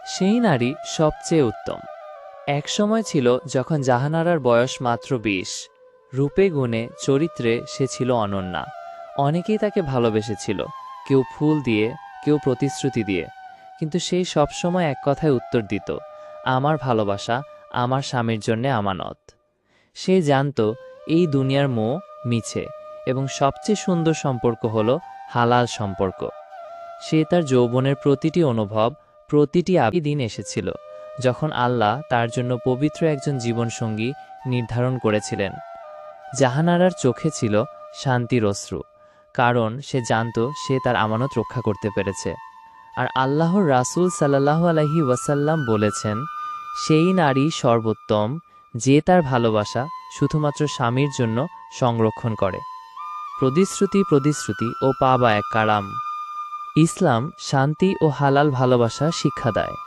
সেই নারী সবচেয়ে উত্তম। এক সময় ছিল যখন জাহানারার বয়স মাত্র ২০। রূপে গুণে চরিত্রে সে ছিল অনন্যা। অনেকেই তাকে ভালোবেসেছিল, কেউ ফুল দিয়ে, কেউ প্রতিশ্রুতি দিয়ে। কিন্তু সেই সবসময় এক কথায় উত্তর দিত, আমার ভালোবাসা আমার স্বামীর জন্যে আমানত। সে জানত এই দুনিয়ার মোহ মিছে, এবং সবচেয়ে সুন্দর সম্পর্ক হলো হালাল সম্পর্ক। সে তার যৌবনের প্রতিটি অনুভব, প্রতিটি দিন এসেছিল যখন আল্লাহ তার জন্য পবিত্র একজন জীবনসঙ্গী নির্ধারণ করেছিলেন। জাহানারার চোখে ছিল শান্তির অশ্রু, কারণ সে জানত সে তার আমানত রক্ষা করতে পেরেছে। আর আল্লাহর রাসূল সাল্লাল্লাহু আলাইহি ওয়াসাল্লাম বলেছেন, সেই নারী সর্বোত্তম যে তার ভালোবাসা শুধুমাত্র স্বামীর জন্য সংরক্ষণ করে। প্রতিশ্রুতি প্রতিশ্রুতি ও পাবা এক কারাম। ইসলাম শান্তি ও হালাল ভালোবাসা শিক্ষা দেয়।